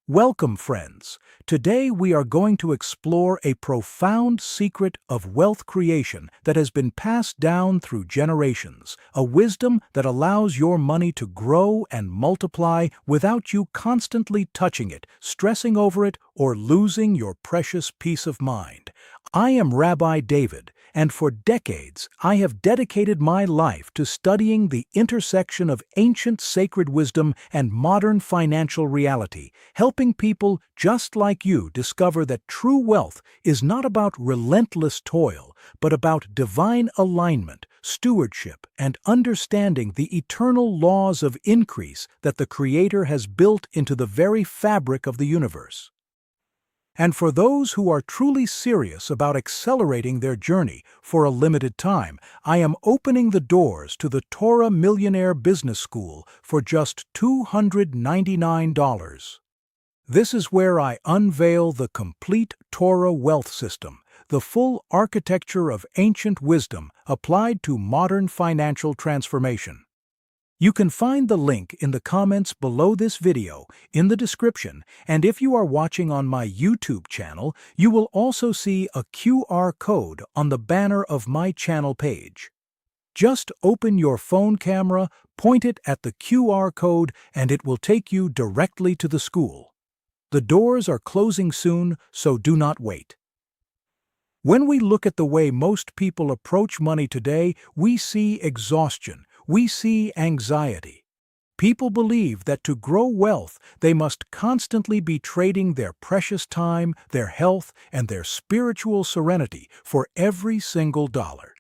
Welcome, friends. Today we are going to explore a profound secret of wealth creation that has been passed down through generations, a wisdom that allows your money to grow and multiply without you constantly touching it, stressing over it, or losing your precious peace of mind. I am Rabbi David, and for decades I have dedicated my life to studying the intersection of ancient sacred wisdom and modern financial reality, helping people just like you discover that true wealth is not about relentless toil, but about divine alignment, stewardship, and understanding the eternal laws of increase that the Creator has built into the very fabric of the universe. And for those who are truly serious about accelerating their journey for a limited time, I am opening the doors to the Torah Millionaire Business School for just $299. This is where I unveil the complete Torah wealth system, the full architecture of ancient wisdom applied to modern financial transformation. You can find the link in the comments below this video, in the description, and if you are watching on my YouTube channel, you will also see a QR code on the banner of my channel page. Just open your phone camera, point it at the QR code, and it will take you directly to the school. The doors are closing soon, so do not wait. When we look at the way most people approach money today, we see exhaustion. We see anxiety. People believe that to grow wealth, they must constantly be trading their precious time, their health, and their spiritual serenity for every single dollar.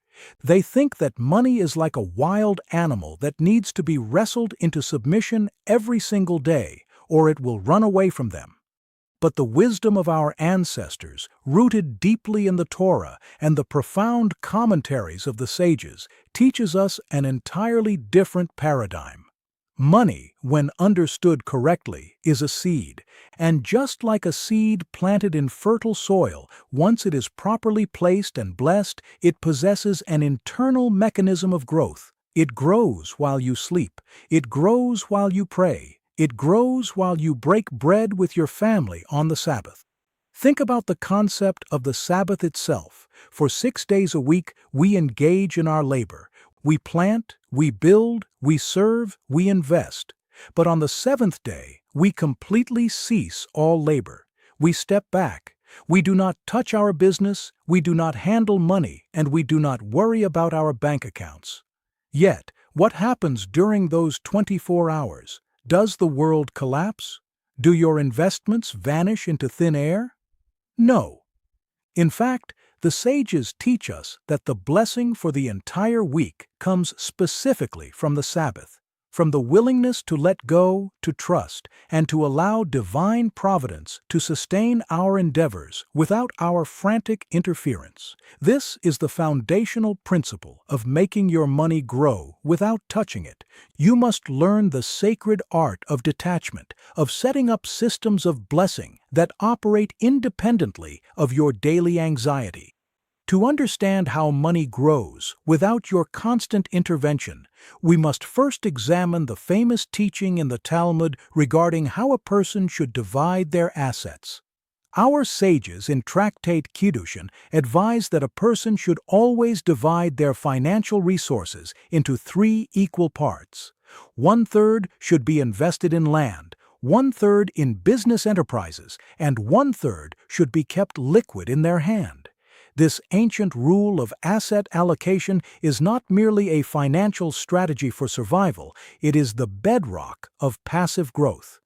They think that money is like a wild animal that needs to be wrestled into submission every single day, or it will run away from them. But the wisdom of our ancestors, rooted deeply in the Torah and the profound commentaries of the sages, teaches us an entirely different paradigm. Money, when understood correctly, is a seed, and just like a seed planted in fertile soil, once it is properly placed and blessed, it possesses an internal mechanism of growth. It grows while you sleep. It grows while you pray. It grows while you break bread with your family on the Sabbath. Think about the concept of the Sabbath itself. For 6 days a week, we engage in our labor. We plant, we build, we serve, we invest. But on the seventh day, we completely cease all labor. We step back. We do not touch our business, we do not handle money, and we do not worry about our bank accounts. Yet, what happens during those 24 hours? Does the world collapse? Do your investments vanish into thin air? No. In fact, the sages teach us that the blessing for the entire week comes specifically from the Sabbath, from the willingness to let go, to trust, and to allow divine providence to sustain our endeavors without our frantic interference. This is the foundational principle of making your money grow without touching it. You must learn the sacred art of detachment, of setting up systems of blessing that operate independently of your daily anxiety. To understand how money grows without your constant intervention, we must first examine the famous teaching in the Talmud regarding how a person should divide their assets. Our sages in Tractate Kiddushin advise that a person should always divide their financial resources into 3 equal parts. 1/3 should be invested in land, 1/3 in business enterprises, and 1/3 should be kept liquid in their hand. This ancient rule of asset allocation is not merely a financial strategy for survival, it is the bedrock of passive growth.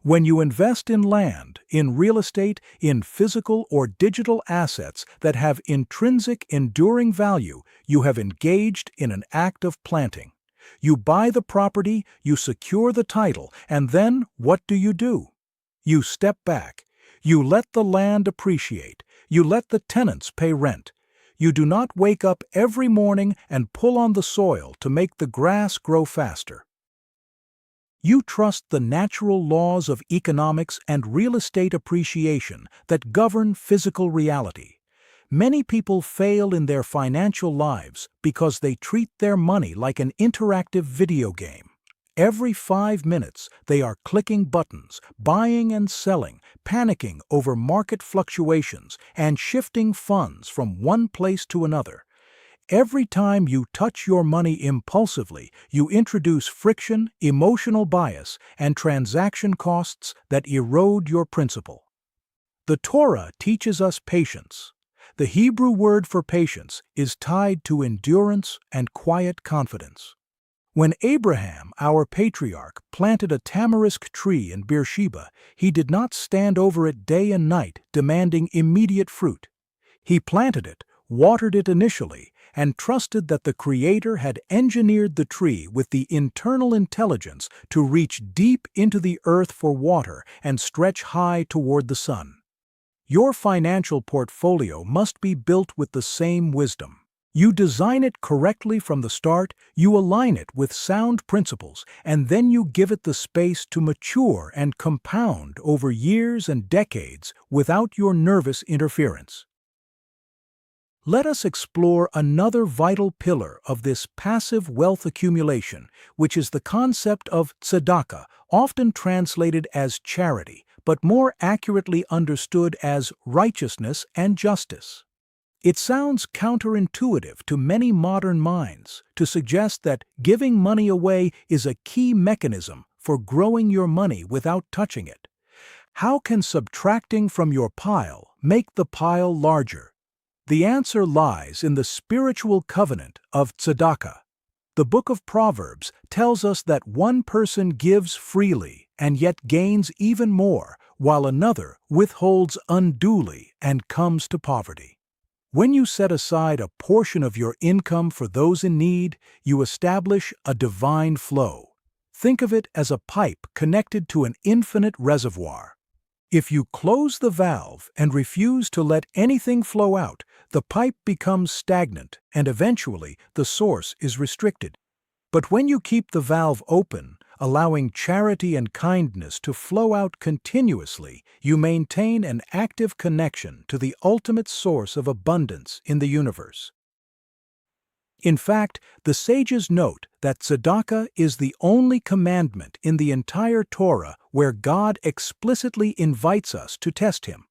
When you invest in land, in real estate, in physical or digital assets that have intrinsic enduring value, you have engaged in an act of planting. You buy the property, you secure the title, and then what do? You step back. You let the land appreciate. You let the tenants pay rent. You do not wake up every morning and pull on the soil to make the grass grow faster. You trust the natural laws of economics and real estate appreciation that govern physical reality. Many people fail in their financial lives because they treat their money like an interactive video game. Every 5 minutes, they are clicking buttons, buying and selling, panicking over market fluctuations, and shifting funds from one place to another. Every time you touch your money impulsively, you introduce friction, emotional bias, and transaction costs that erode your principal. The Torah teaches us patience. The Hebrew word for patience is tied to endurance and quiet confidence. When Abraham, our patriarch, planted a tamarisk tree in Beersheba, he did not stand over it day and night demanding immediate fruit. He planted it, watered it initially, and trusted that the Creator had engineered the tree with the internal intelligence to reach deep into the earth for water and stretch high toward the sun. Your financial portfolio must be built with the same wisdom. You design it correctly from the start, you align it with sound principles, and then you give it the space to mature and compound over years and decades without your nervous interference. Let us explore another vital pillar of this passive wealth accumulation, which is the concept of tzedakah, often translated as charity, but more accurately understood as righteousness and justice. It sounds counterintuitive to many modern minds to suggest that giving money away is a key mechanism for growing your money without touching it. How can subtracting from your pile make the pile larger? The answer lies in the spiritual covenant of tzedakah. The book of Proverbs tells us that one person gives freely and yet gains even more, while another withholds unduly and comes to poverty. When you set aside a portion of your income for those in need, you establish a divine flow. Think of it as a pipe connected to an infinite reservoir. If you close the valve and refuse to let anything flow out, the pipe becomes stagnant and eventually the source is restricted. But when you keep the valve open, allowing charity and kindness to flow out continuously, you maintain an active connection to the ultimate source of abundance in the universe. In fact, the sages note that tzedakah is the only commandment in the entire Torah where God explicitly invites us to test Him.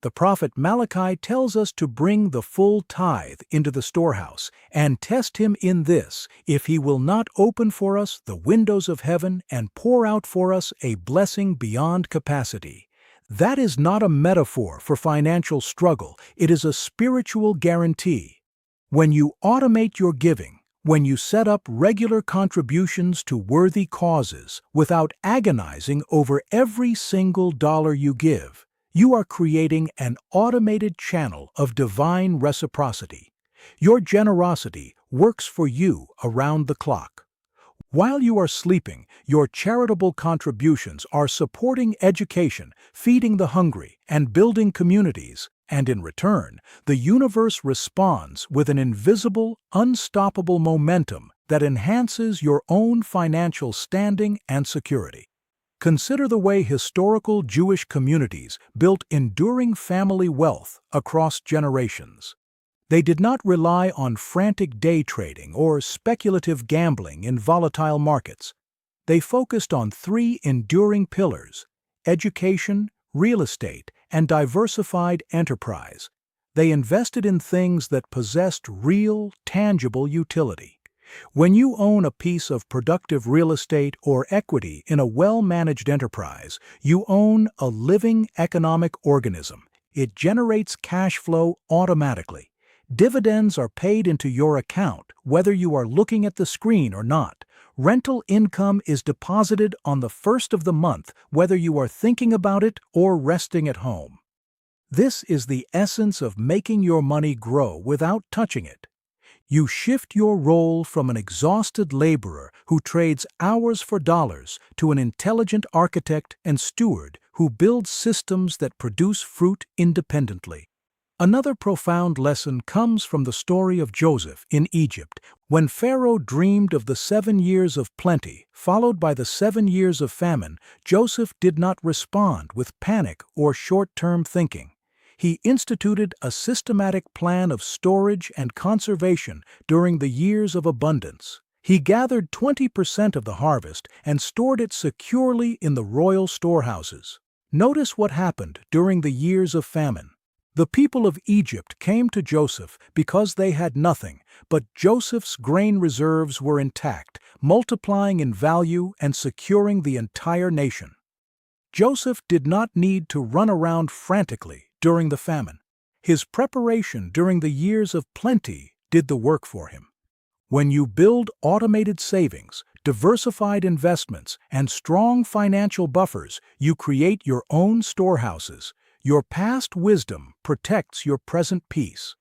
The prophet Malachi tells us to bring the full tithe into the storehouse and test Him in this, if He will not open for us the windows of heaven and pour out for us a blessing beyond capacity. That is not a metaphor for financial struggle, it is a spiritual guarantee. When you automate your giving, when you set up regular contributions to worthy causes without agonizing over every single dollar you give, you are creating an automated channel of divine reciprocity. Your generosity works for you around the clock. While you are sleeping, your charitable contributions are supporting education, feeding the hungry, and building communities, and in return, the universe responds with an invisible, unstoppable momentum that enhances your own financial standing and security. Consider the way historical Jewish communities built enduring family wealth across generations. They did not rely on frantic day trading or speculative gambling in volatile markets. They focused on three enduring pillars: education, real estate, and diversified enterprise. They invested in things that possessed real, tangible utility. When you own a piece of productive real estate or equity in a well-managed enterprise, you own a living economic organism. It generates cash flow automatically. Dividends are paid into your account whether you are looking at the screen or not. Rental income is deposited on the first of the month whether you are thinking about it or resting at home. This is the essence of making your money grow without touching it. You shift your role from an exhausted laborer who trades hours for dollars to an intelligent architect and steward who builds systems that produce fruit independently. Another profound lesson comes from the story of Joseph in Egypt. When Pharaoh dreamed of the 7 years of plenty, followed by the 7 years of famine, Joseph did not respond with panic or short-term thinking. He instituted a systematic plan of storage and conservation during the years of abundance. He gathered 20% of the harvest and stored it securely in the royal storehouses. Notice what happened during the years of famine. The people of Egypt came to Joseph because they had nothing, but Joseph's grain reserves were intact, multiplying in value and securing the entire nation. Joseph did not need to run around frantically during the famine. His preparation during the years of plenty did the work for him. When you build automated savings, diversified investments, and strong financial buffers, you create your own storehouses. Your past wisdom protects your present peace.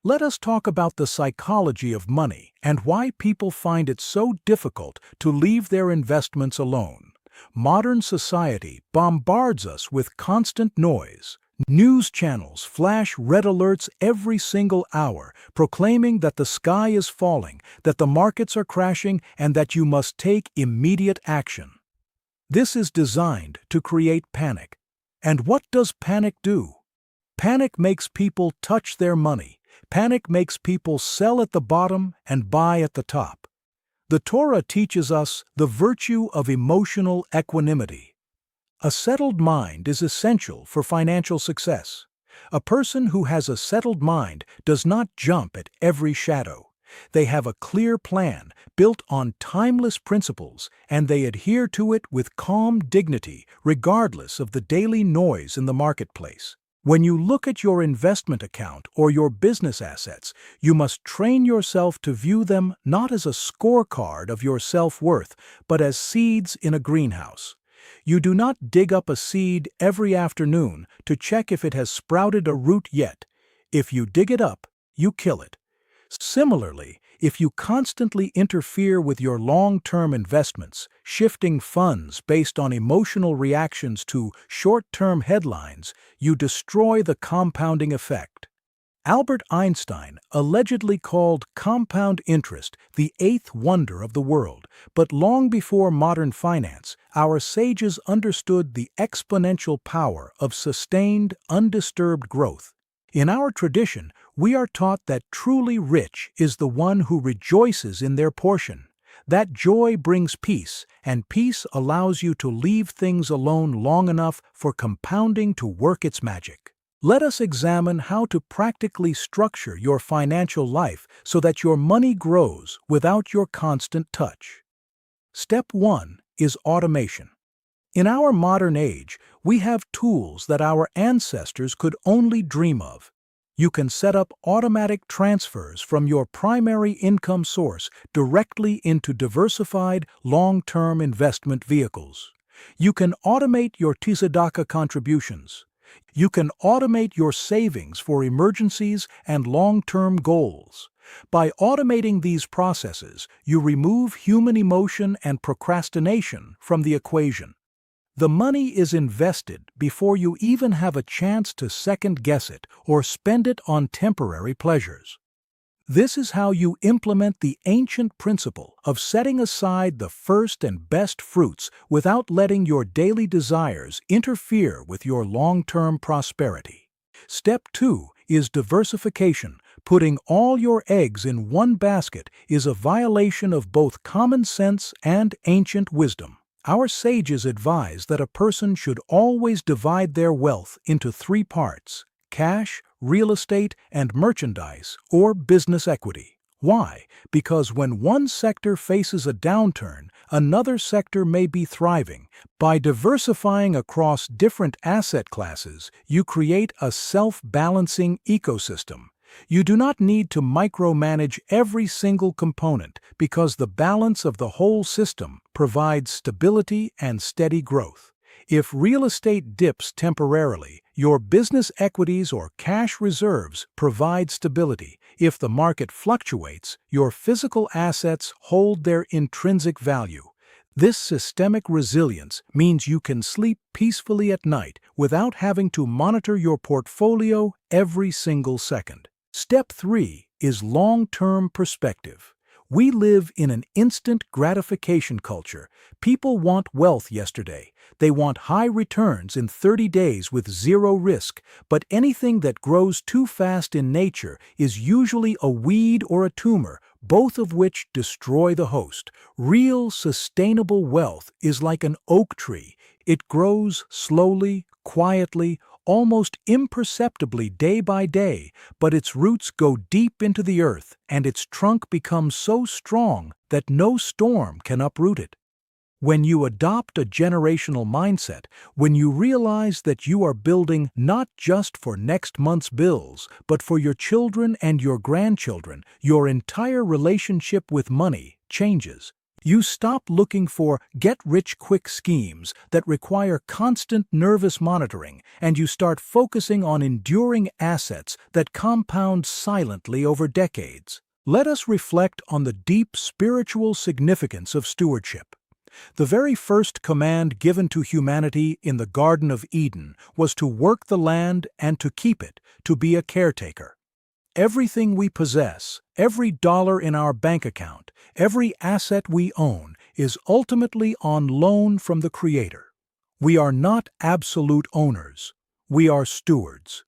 Let us talk about the psychology of money and why people find it so difficult to leave their investments alone. Modern society bombards us with constant noise. News channels flash red alerts every single hour, proclaiming that the sky is falling, that the markets are crashing, and that you must take immediate action. This is designed to create panic. And what does panic do? Panic makes people touch their money. Panic makes people sell at the bottom and buy at the top. The Torah teaches us the virtue of emotional equanimity. A settled mind is essential for financial success. A person who has a settled mind does not jump at every shadow. They have a clear plan built on timeless principles, and they adhere to it with calm dignity regardless of the daily noise in the marketplace. When you look at your investment account or your business assets, you must train yourself to view them not as a scorecard of your self-worth, but as seeds in a greenhouse. You do not dig up a seed every afternoon to check if it has sprouted a root yet. If you dig it up, you kill it. Similarly, if you constantly interfere with your long-term investments, shifting funds based on emotional reactions to short-term headlines, you destroy the compounding effect. Albert Einstein allegedly called compound interest the eighth wonder of the world, but long before modern finance, our sages understood the exponential power of sustained, undisturbed growth. In our tradition, we are taught that truly rich is the one who rejoices in their portion. That joy brings peace, and peace allows you to leave things alone long enough for compounding to work its magic. Let us examine how to practically structure your financial life so that your money grows without your constant touch. Step 1 is automation. In our modern age, we have tools that our ancestors could only dream of. You can set up automatic transfers from your primary income source directly into diversified, long-term investment vehicles. You can automate your tzedakah contributions. You can automate your savings for emergencies and long-term goals. By automating these processes, you remove human emotion and procrastination from the equation. The money is invested before you even have a chance to second-guess it or spend it on temporary pleasures. This is how you implement the ancient principle of setting aside the first and best fruits without letting your daily desires interfere with your long-term prosperity. Step 2 is diversification. Putting all your eggs in one basket is a violation of both common sense and ancient wisdom. Our sages advise that a person should always divide their wealth into 3 parts: cash, real estate, and merchandise or business equity. Why? Because when one sector faces a downturn, another sector may be thriving. By diversifying across different asset classes, you create a self-balancing ecosystem. You do not need to micromanage every single component because the balance of the whole system provides stability and steady growth. If real estate dips temporarily, your business equities or cash reserves provide stability. If the market fluctuates, your physical assets hold their intrinsic value. This systemic resilience means you can sleep peacefully at night without having to monitor your portfolio every single second. Step 3 is long-term perspective. We live in an instant gratification culture. People want wealth yesterday. They want high returns in 30 days with zero risk, but anything that grows too fast in nature is usually a weed or a tumor, both of which destroy the host. Real, sustainable wealth is like an oak tree. It grows slowly, quietly, almost imperceptibly day by day, but its roots go deep into the earth and its trunk becomes so strong that no storm can uproot it. When you adopt a generational mindset, when you realize that you are building not just for next month's bills, but for your children and your grandchildren, your entire relationship with money changes. You stop looking for get-rich-quick schemes that require constant nervous monitoring, and you start focusing on enduring assets that compound silently over decades. Let us reflect on the deep spiritual significance of stewardship. The very first command given to humanity in the Garden of Eden was to work the land and to keep it, to be a caretaker. Everything we possess, every dollar in our bank account, every asset we own is ultimately on loan from the Creator. We are not absolute owners. We are stewards.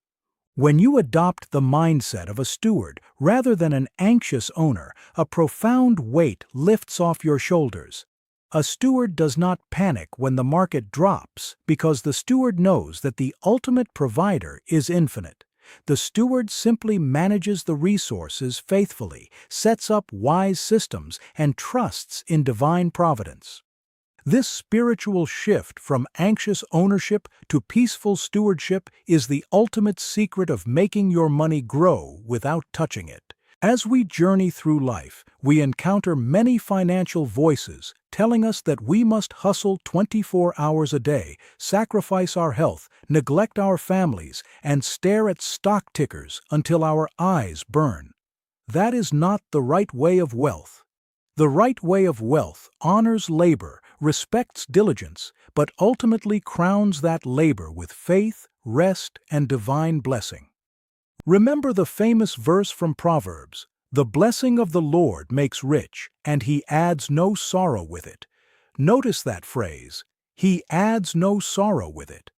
When you adopt the mindset of a steward rather than an anxious owner, a profound weight lifts off your shoulders. A steward does not panic when the market drops because the steward knows that the ultimate provider is infinite. The steward simply manages the resources faithfully, sets up wise systems, and trusts in divine providence. This spiritual shift from anxious ownership to peaceful stewardship is the ultimate secret of making your money grow without touching it. As we journey through life, we encounter many financial voices telling us that we must hustle 24 hours a day, sacrifice our health, neglect our families, and stare at stock tickers until our eyes burn. That is not the right way of wealth. The right way of wealth honors labor, respects diligence, but ultimately crowns that labor with faith, rest, and divine blessing. Remember the famous verse from Proverbs, "The blessing of the Lord makes rich, and he adds no sorrow with it." Notice that phrase, "he adds no sorrow with it."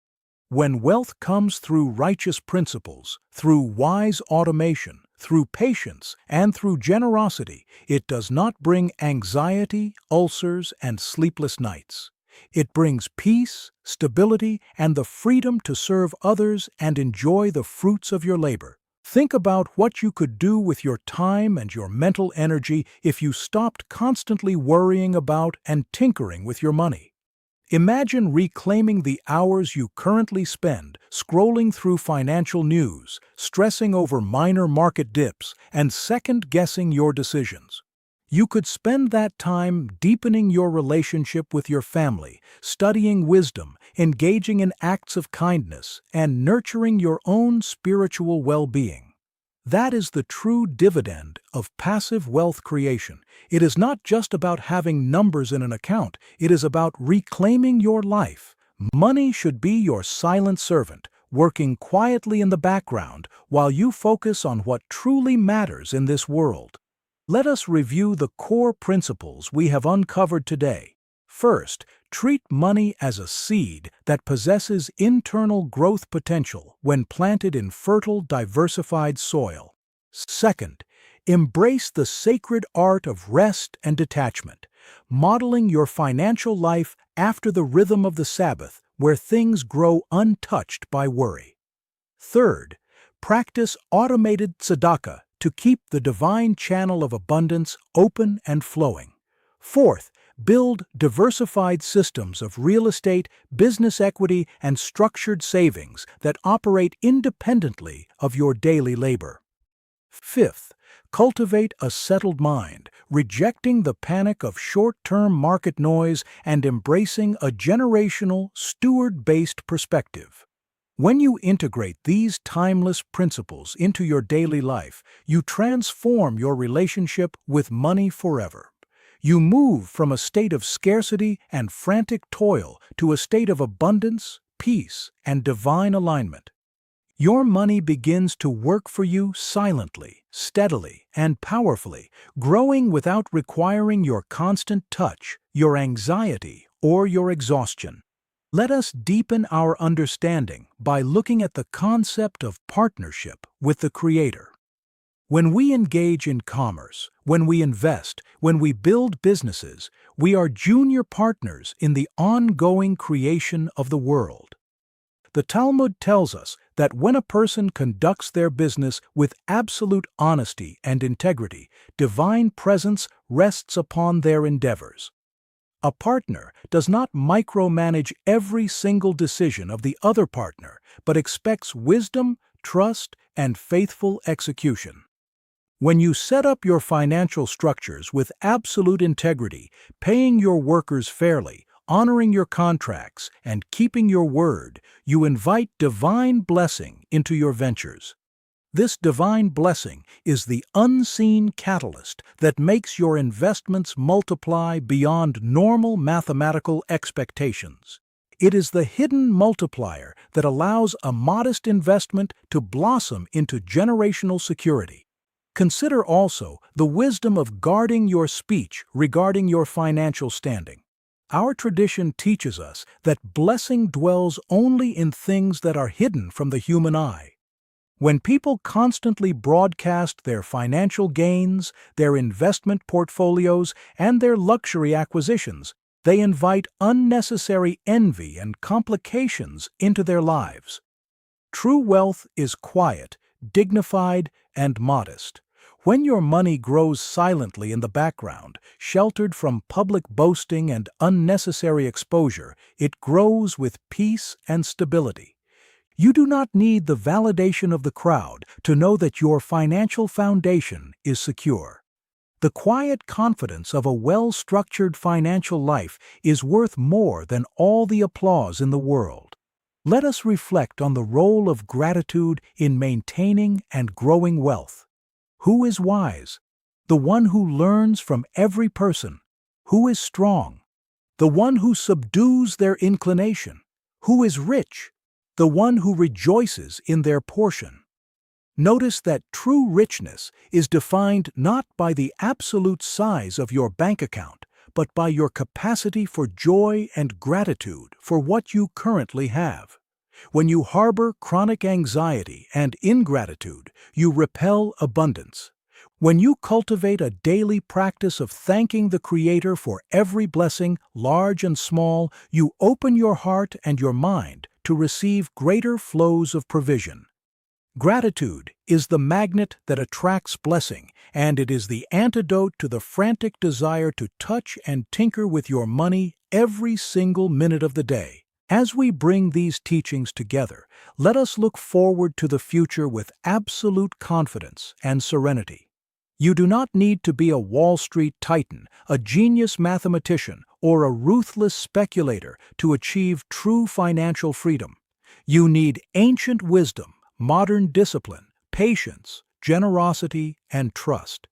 When wealth comes through righteous principles, through wise automation, through patience, and through generosity, it does not bring anxiety, ulcers, and sleepless nights. It brings peace, stability, and the freedom to serve others and enjoy the fruits of your labor. Think about what you could do with your time and your mental energy if you stopped constantly worrying about and tinkering with your money. Imagine reclaiming the hours you currently spend scrolling through financial news, stressing over minor market dips, and second-guessing your decisions. You could spend that time deepening your relationship with your family, studying wisdom, engaging in acts of kindness, and nurturing your own spiritual well-being. That is the true dividend of passive wealth creation. It is not just about having numbers in an account, it is about reclaiming your life. Money should be your silent servant, working quietly in the background while you focus on what truly matters in this world. Let us review the core principles we have uncovered today. First, treat money as a seed that possesses internal growth potential when planted in fertile, diversified soil. Second, embrace the sacred art of rest and detachment, modeling your financial life after the rhythm of the Sabbath, where things grow untouched by worry. Third, practice automated tzedakah to keep the divine channel of abundance open and flowing. Fourth, build diversified systems of real estate, business equity, and structured savings that operate independently of your daily labor. Fifth, cultivate a settled mind, rejecting the panic of short-term market noise and embracing a generational, steward-based perspective. When you integrate these timeless principles into your daily life, you transform your relationship with money forever. You move from a state of scarcity and frantic toil to a state of abundance, peace, and divine alignment. Your money begins to work for you silently, steadily, and powerfully, growing without requiring your constant touch, your anxiety, or your exhaustion. Let us deepen our understanding by looking at the concept of partnership with the Creator. When we engage in commerce, when we invest, when we build businesses, we are junior partners in the ongoing creation of the world. The Talmud tells us that when a person conducts their business with absolute honesty and integrity, divine presence rests upon their endeavors. A partner does not micromanage every single decision of the other partner, but expects wisdom, trust, and faithful execution. When you set up your financial structures with absolute integrity, paying your workers fairly, honoring your contracts, and keeping your word, you invite divine blessing into your ventures. This divine blessing is the unseen catalyst that makes your investments multiply beyond normal mathematical expectations. It is the hidden multiplier that allows a modest investment to blossom into generational security. Consider also the wisdom of guarding your speech regarding your financial standing. Our tradition teaches us that blessing dwells only in things that are hidden from the human eye. When people constantly broadcast their financial gains, their investment portfolios, and their luxury acquisitions, they invite unnecessary envy and complications into their lives. True wealth is quiet, dignified, and modest. When your money grows silently in the background, sheltered from public boasting and unnecessary exposure, it grows with peace and stability. You do not need the validation of the crowd to know that your financial foundation is secure. The quiet confidence of a well-structured financial life is worth more than all the applause in the world. Let us reflect on the role of gratitude in maintaining and growing wealth. Who is wise? The one who learns from every person. Who is strong? The one who subdues their inclination. Who is rich? The one who rejoices in their portion. Notice that true richness is defined not by the absolute size of your bank account, but by your capacity for joy and gratitude for what you currently have. When you harbor chronic anxiety and ingratitude, you repel abundance. When you cultivate a daily practice of thanking the Creator for every blessing, large and small, you open your heart and your mind to receive greater flows of provision. Gratitude is the magnet that attracts blessing, and it is the antidote to the frantic desire to touch and tinker with your money every single minute of the day. As we bring these teachings together, let us look forward to the future with absolute confidence and serenity. You do not need to be a Wall Street titan, a genius mathematician, or a ruthless speculator to achieve true financial freedom. You need ancient wisdom, modern discipline, patience, generosity, and trust.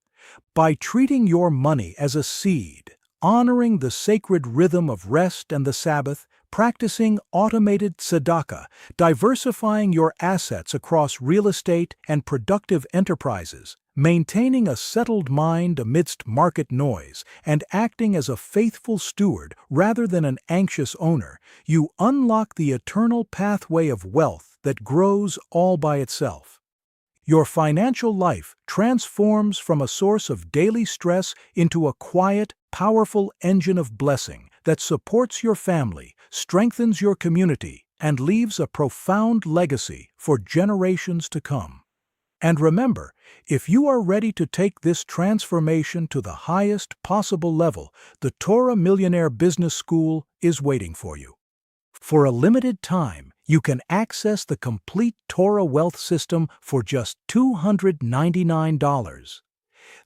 By treating your money as a seed, honoring the sacred rhythm of rest and the Sabbath, practicing automated tzedakah, diversifying your assets across real estate and productive enterprises, maintaining a settled mind amidst market noise, and acting as a faithful steward rather than an anxious owner, you unlock the eternal pathway of wealth that grows all by itself. Your financial life transforms from a source of daily stress into a quiet, powerful engine of blessing that supports your family, strengthens your community, and leaves a profound legacy for generations to come. And remember, if you are ready to take this transformation to the highest possible level, the Torah Millionaire Business School is waiting for you. For a limited time, you can access the complete Torah wealth system for just $299.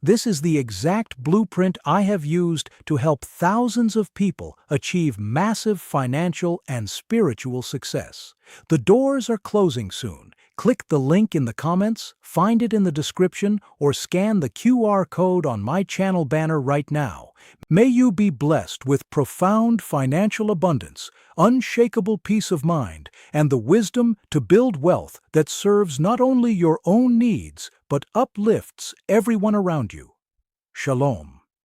This is the exact blueprint I have used to help thousands of people achieve massive financial and spiritual success. The doors are closing soon. Click the link in the comments, find it in the description, or scan the QR code on my channel banner right now. May you be blessed with profound financial abundance, unshakable peace of mind, and the wisdom to build wealth that serves not only your own needs, but uplifts everyone around you. Shalom.